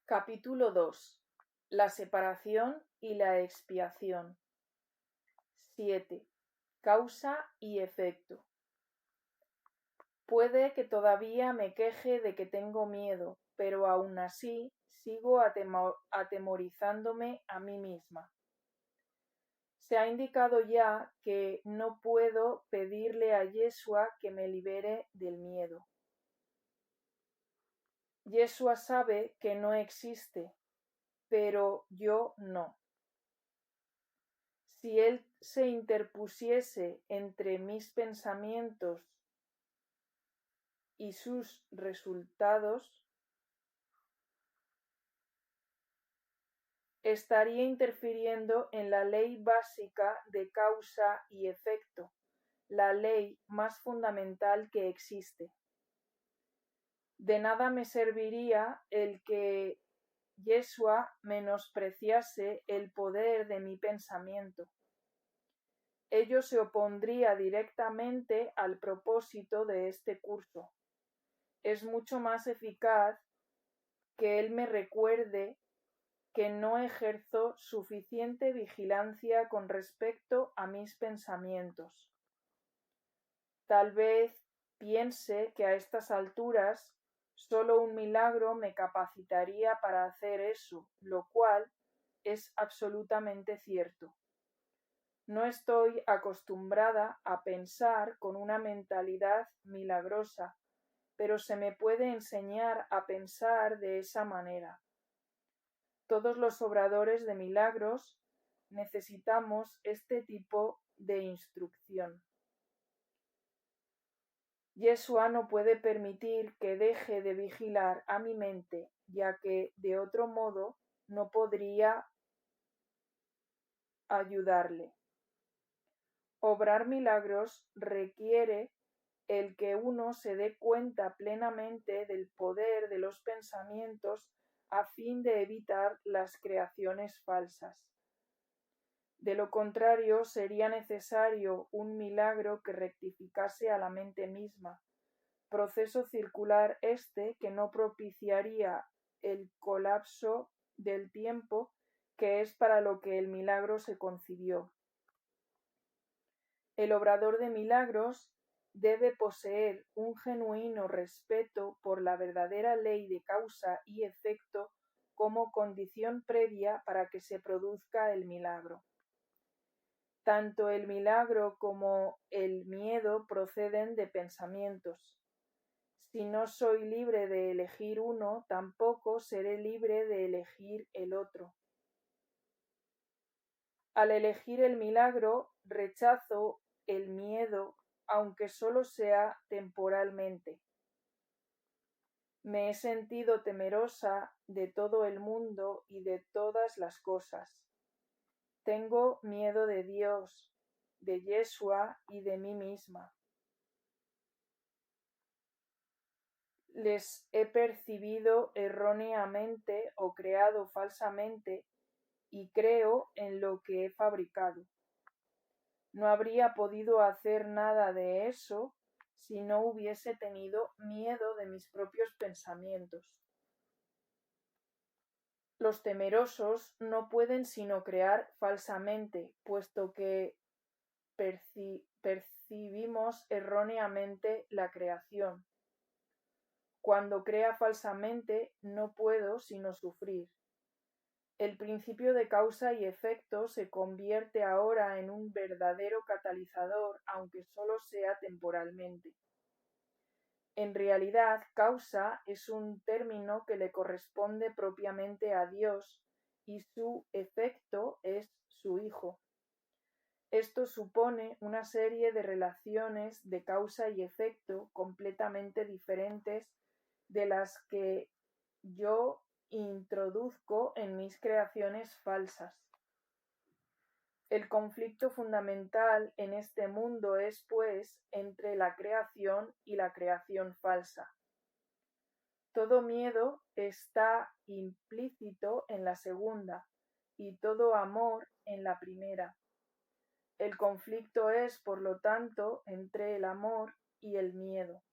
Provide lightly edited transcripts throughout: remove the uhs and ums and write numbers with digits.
Capítulo 2. La separación y la expiación. 7. Causa y efecto. Puede que todavía me queje de que tengo miedo, pero aún así sigo atemorizándome a mí misma. Se ha indicado ya que no puedo pedirle a Yeshua que me libere del miedo. Yeshua sabe que no existe, pero yo no. Si él se interpusiese entre mis pensamientos y sus resultados, estaría interfiriendo en la ley básica de causa y efecto, la ley más fundamental que existe. De nada me serviría el que Yeshua menospreciase el poder de mi pensamiento. Ello se opondría directamente al propósito de este curso. Es mucho más eficaz que él me recuerde que no ejerzo suficiente vigilancia con respecto a mis pensamientos. Tal vez piense que a estas alturas solo un milagro me capacitaría para hacer eso, lo cual es absolutamente cierto. No estoy acostumbrada a pensar con una mentalidad milagrosa, pero se me puede enseñar a pensar de esa manera. Todos los obradores de milagros necesitamos este tipo de instrucción. Yeshua no puede permitir que deje de vigilar a mi mente, ya que de otro modo no podría ayudarle. Obrar milagros requiere el que uno se dé cuenta plenamente del poder de los pensamientos a fin de evitar las creaciones falsas. De lo contrario, sería necesario un milagro que rectificase a la mente misma, proceso circular este que no propiciaría el colapso del tiempo, que es para lo que el milagro se concibió. El obrador de milagros debe poseer un genuino respeto por la verdadera ley de causa y efecto como condición previa para que se produzca el milagro. Tanto el milagro como el miedo proceden de pensamientos. Si no soy libre de elegir uno, tampoco seré libre de elegir el otro. Al elegir el milagro, rechazo el miedo, aunque solo sea temporalmente. Me he sentido temerosa de todo el mundo y de todas las cosas. Tengo miedo de Dios, de Yeshua y de mí misma. Les he percibido erróneamente o creado falsamente y creo en lo que he fabricado. No habría podido hacer nada de eso si no hubiese tenido miedo de mis propios pensamientos. Los temerosos no pueden sino crear falsamente, puesto que percibimos erróneamente la creación. Cuando crea falsamente, no puedo sino sufrir. El principio de causa y efecto se convierte ahora en un verdadero catalizador, aunque solo sea temporalmente. En realidad, causa es un término que le corresponde propiamente a Dios y su efecto es su Hijo. Esto supone una serie de relaciones de causa y efecto completamente diferentes de las que yo introduzco en mis creaciones falsas. El conflicto fundamental en este mundo es, pues, entre la creación y la creación falsa. Todo miedo está implícito en la segunda y todo amor en la primera. El conflicto es, por lo tanto, entre el amor y el miedo.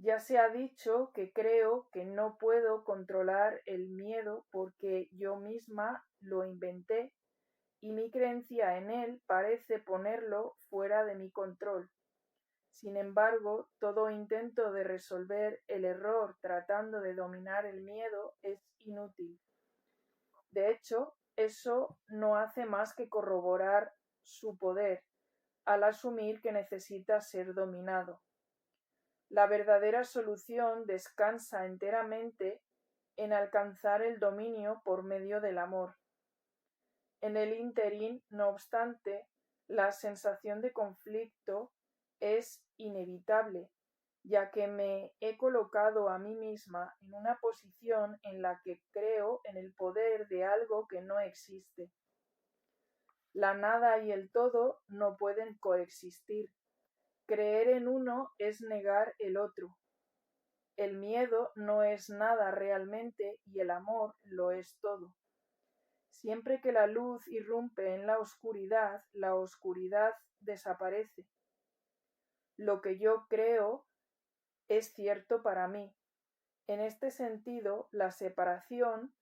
Ya se ha dicho que creo que no puedo controlar el miedo porque yo misma lo inventé y mi creencia en él parece ponerlo fuera de mi control. Sin embargo, todo intento de resolver el error tratando de dominar el miedo es inútil. De hecho, eso no hace más que corroborar su poder al asumir que necesita ser dominado. La verdadera solución descansa enteramente en alcanzar el dominio por medio del amor. En el ínterin, no obstante, la sensación de conflicto es inevitable, ya que me he colocado a mí misma en una posición en la que creo en el poder de algo que no existe. La nada y el todo no pueden coexistir. Creer en uno es negar el otro. El miedo no es nada realmente y el amor lo es todo. Siempre que la luz irrumpe en la oscuridad desaparece. Lo que yo creo es cierto para mí. En este sentido, la separación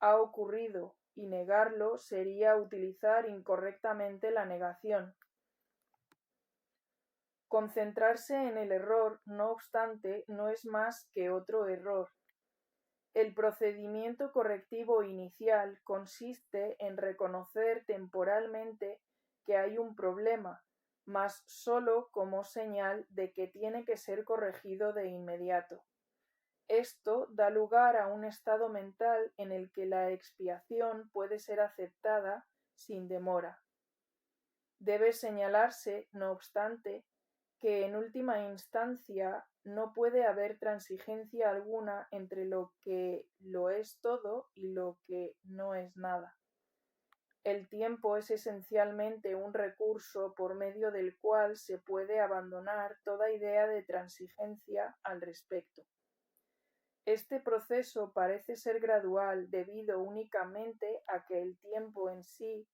ha ocurrido y negarlo sería utilizar incorrectamente la negación. Concentrarse en el error, no obstante, no es más que otro error. El procedimiento correctivo inicial consiste en reconocer temporalmente que hay un problema, mas sólo como señal de que tiene que ser corregido de inmediato. Esto da lugar a un estado mental en el que la expiación puede ser aceptada sin demora. Debe señalarse, no obstante, que en última instancia no puede haber transigencia alguna entre lo que lo es todo y lo que no es nada. El tiempo es esencialmente un recurso por medio del cual se puede abandonar toda idea de transigencia al respecto. Este proceso parece ser gradual debido únicamente a que el tiempo en sí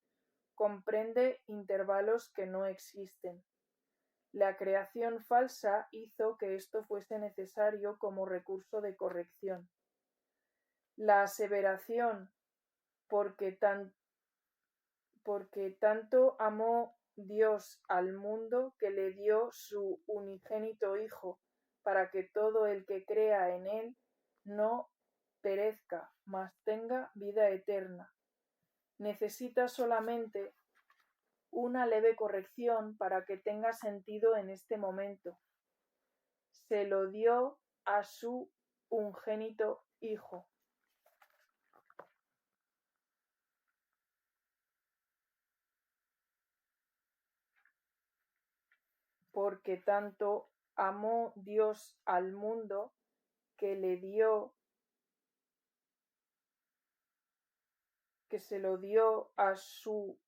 comprende intervalos que no existen. La creación falsa hizo que esto fuese necesario como recurso de corrección. La aseveración, porque tanto amó Dios al mundo que le dio su unigénito Hijo, para que todo el que crea en él no perezca, mas tenga vida eterna. Necesita solamente una leve corrección para que tenga sentido en este momento. Se lo dio a su unigénito Hijo. Porque tanto amó Dios al mundo que se lo dio a su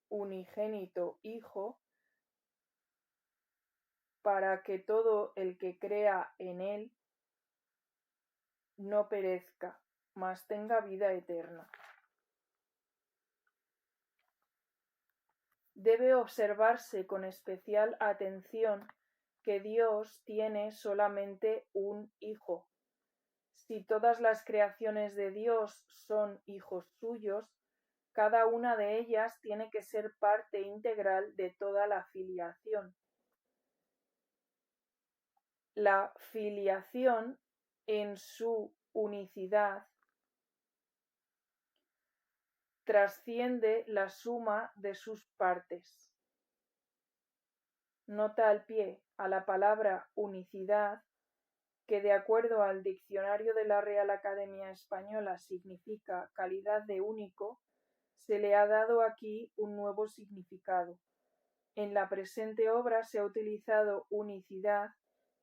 unigénito Hijo, para que todo el que crea en él no perezca, mas tenga vida eterna. Debe observarse con especial atención que Dios tiene solamente un Hijo. Si todas las creaciones de Dios son hijos suyos, cada una de ellas tiene que ser parte integral de toda la filiación. La filiación en su unicidad trasciende la suma de sus partes. Nota al pie a la palabra unicidad, que de acuerdo al diccionario de la Real Academia Española significa calidad de único, se le ha dado aquí un nuevo significado. En la presente obra se ha utilizado unicidad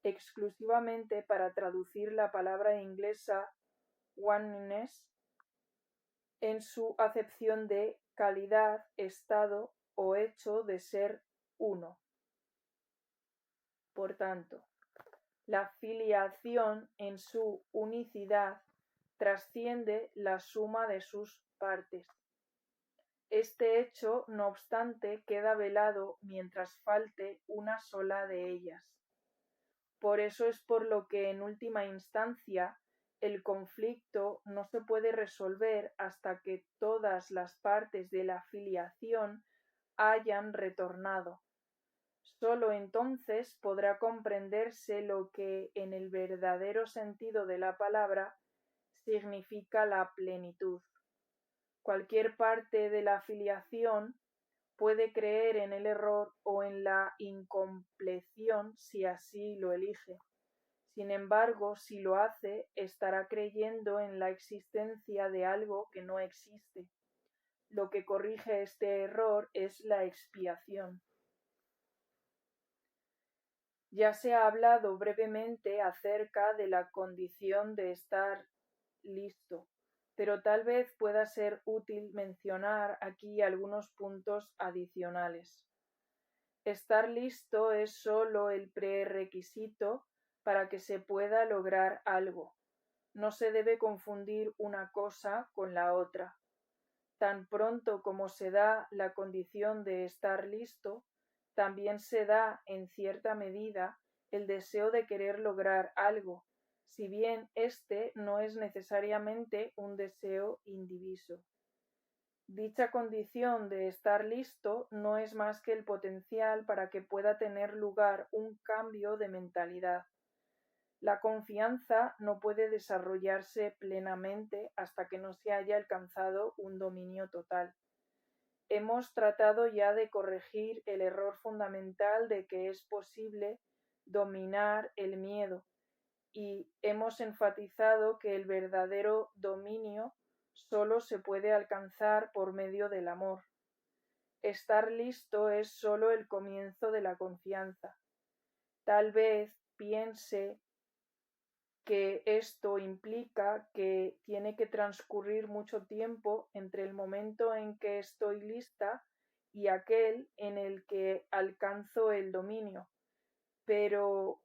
exclusivamente para traducir la palabra inglesa oneness en su acepción de calidad, estado o hecho de ser uno. Por tanto, la filiación en su unicidad trasciende la suma de sus partes. Este hecho, no obstante, queda velado mientras falte una sola de ellas. Por eso es por lo que en última instancia el conflicto no se puede resolver hasta que todas las partes de la filiación hayan retornado. Sólo entonces podrá comprenderse lo que, en el verdadero sentido de la palabra, significa la plenitud. Cualquier parte de la filiación puede creer en el error o en la incompleción si así lo elige. Sin embargo, si lo hace, estará creyendo en la existencia de algo que no existe. Lo que corrige este error es la expiación. Ya se ha hablado brevemente acerca de la condición de estar listo, pero tal vez pueda ser útil mencionar aquí algunos puntos adicionales. Estar listo es sólo el prerequisito para que se pueda lograr algo. No se debe confundir una cosa con la otra. Tan pronto como se da la condición de estar listo, también se da, en cierta medida, el deseo de querer lograr algo, si bien éste no es necesariamente un deseo indiviso. Dicha condición de estar listo no es más que el potencial para que pueda tener lugar un cambio de mentalidad. La confianza no puede desarrollarse plenamente hasta que no se haya alcanzado un dominio total. Hemos tratado ya de corregir el error fundamental de que es posible dominar el miedo y hemos enfatizado que el verdadero dominio solo se puede alcanzar por medio del amor. Estar listo es solo el comienzo de la confianza. Tal vez piense que esto implica que tiene que transcurrir mucho tiempo entre el momento en que estoy lista y aquel en el que alcanzo el dominio. Pero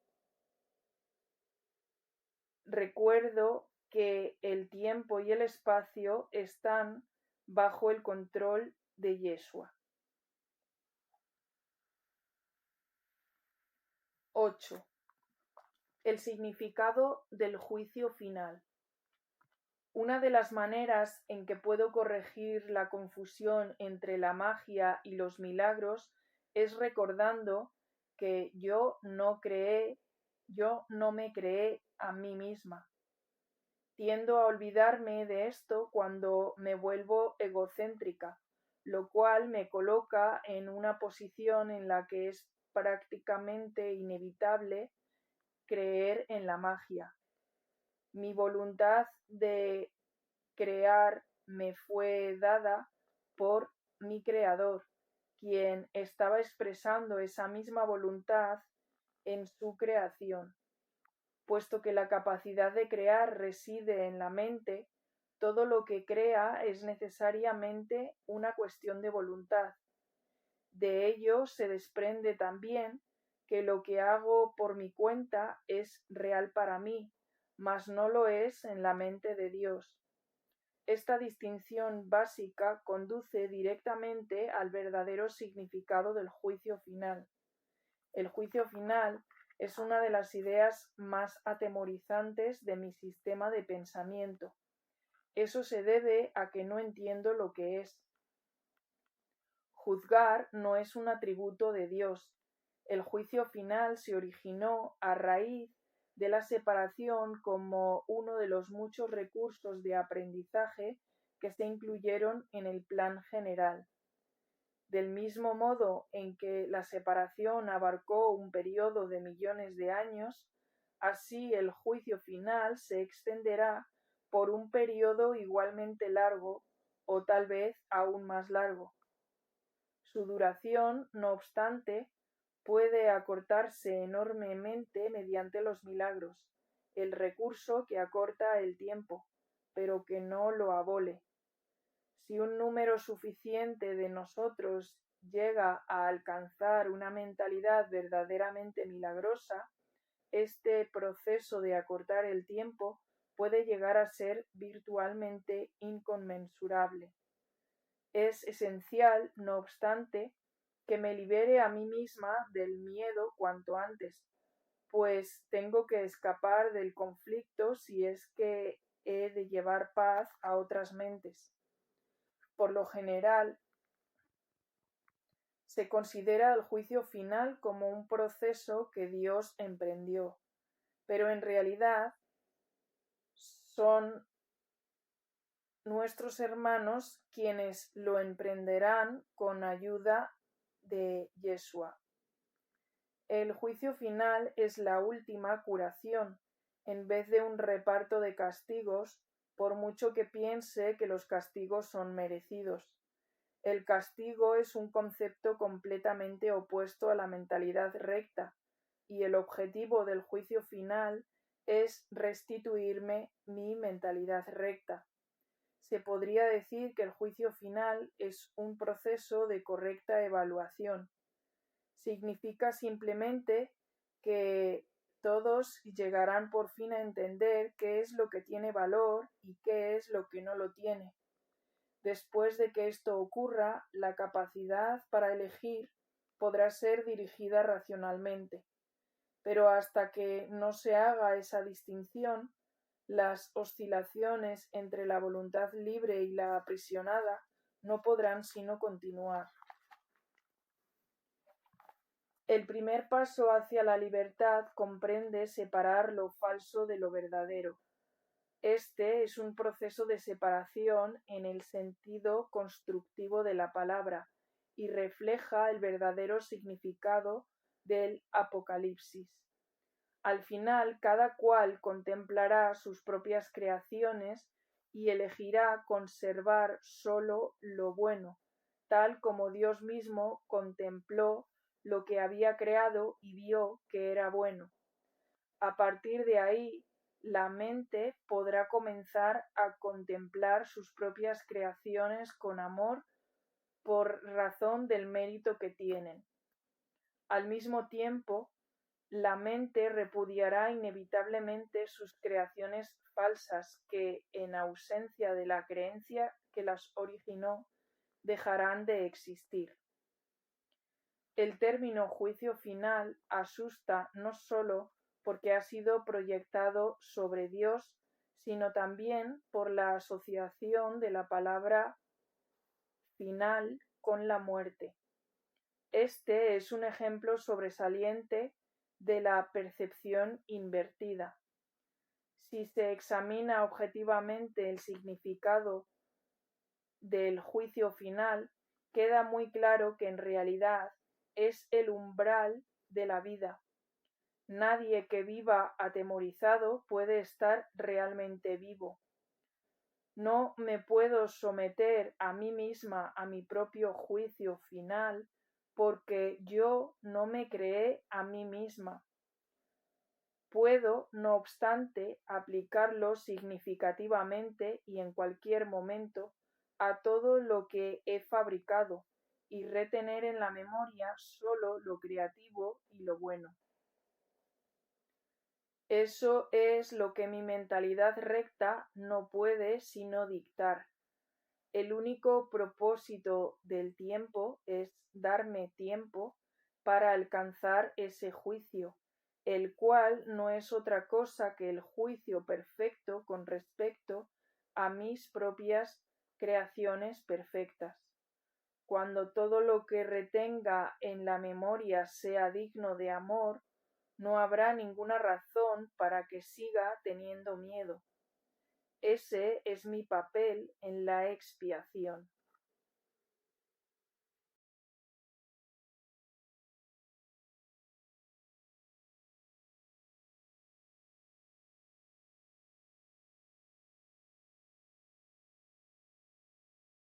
recuerdo que el tiempo y el espacio están bajo el control de Yeshua. 8. El significado del juicio final. Una de las maneras en que puedo corregir la confusión entre la magia y los milagros es recordando que yo no me creé a mí misma. Tiendo a olvidarme de esto cuando me vuelvo egocéntrica, lo cual me coloca en una posición en la que es prácticamente inevitable creer en la magia. Mi voluntad de crear me fue dada por mi creador, quien estaba expresando esa misma voluntad en su creación. Puesto que la capacidad de crear reside en la mente, todo lo que crea es necesariamente una cuestión de voluntad. De ello se desprende también que lo que hago por mi cuenta es real para mí, mas no lo es en la mente de Dios. Esta distinción básica conduce directamente al verdadero significado del juicio final. El juicio final es una de las ideas más atemorizantes de mi sistema de pensamiento. Eso se debe a que no entiendo lo que es. Juzgar no es un atributo de Dios. El juicio final se originó a raíz de la separación como uno de los muchos recursos de aprendizaje que se incluyeron en el plan general. Del mismo modo en que la separación abarcó un periodo de millones de años, así el juicio final se extenderá por un periodo igualmente largo o tal vez aún más largo. Su duración, no obstante, puede acortarse enormemente mediante los milagros, el recurso que acorta el tiempo, pero que no lo abole. Si un número suficiente de nosotros llega a alcanzar una mentalidad verdaderamente milagrosa, este proceso de acortar el tiempo puede llegar a ser virtualmente inconmensurable. Es esencial, no obstante, que me libere a mí misma del miedo cuanto antes, pues tengo que escapar del conflicto si es que he de llevar paz a otras mentes. Por lo general, se considera el juicio final como un proceso que Dios emprendió, pero en realidad son nuestros hermanos quienes lo emprenderán con ayuda de Yeshua. El juicio final es la última curación, en vez de un reparto de castigos, por mucho que piense que los castigos son merecidos. El castigo es un concepto completamente opuesto a la mentalidad recta, y el objetivo del juicio final es restituirme mi mentalidad recta. Se podría decir que el juicio final es un proceso de correcta evaluación. Significa simplemente que todos llegarán por fin a entender qué es lo que tiene valor y qué es lo que no lo tiene. Después de que esto ocurra, la capacidad para elegir podrá ser dirigida racionalmente. Pero hasta que no se haga esa distinción, las oscilaciones entre la voluntad libre y la aprisionada no podrán sino continuar. El primer paso hacia la libertad comprende separar lo falso de lo verdadero. Este es un proceso de separación en el sentido constructivo de la palabra y refleja el verdadero significado del Apocalipsis. Al final, cada cual contemplará sus propias creaciones y elegirá conservar solo lo bueno, tal como Dios mismo contempló lo que había creado y vio que era bueno. A partir de ahí, la mente podrá comenzar a contemplar sus propias creaciones con amor por razón del mérito que tienen. Al mismo tiempo, la mente repudiará inevitablemente sus creaciones falsas que, en ausencia de la creencia que las originó, dejarán de existir. El término juicio final asusta no sólo porque ha sido proyectado sobre Dios, sino también por la asociación de la palabra final con la muerte. Este es un ejemplo sobresaliente de la percepción invertida. Si se examina objetivamente el significado del juicio final, queda muy claro que en realidad es el umbral de la vida. Nadie que viva atemorizado puede estar realmente vivo. No me puedo someter a mí misma a mi propio juicio final porque yo no me creé a mí misma. Puedo, no obstante, aplicarlo significativamente y en cualquier momento a todo lo que he fabricado y retener en la memoria solo lo creativo y lo bueno. Eso es lo que mi mentalidad recta no puede sino dictar. El único propósito del tiempo es darme tiempo para alcanzar ese juicio, el cual no es otra cosa que el juicio perfecto con respecto a mis propias creaciones perfectas. Cuando todo lo que retenga en la memoria sea digno de amor, no habrá ninguna razón para que siga teniendo miedo. Ese es mi papel en la expiación.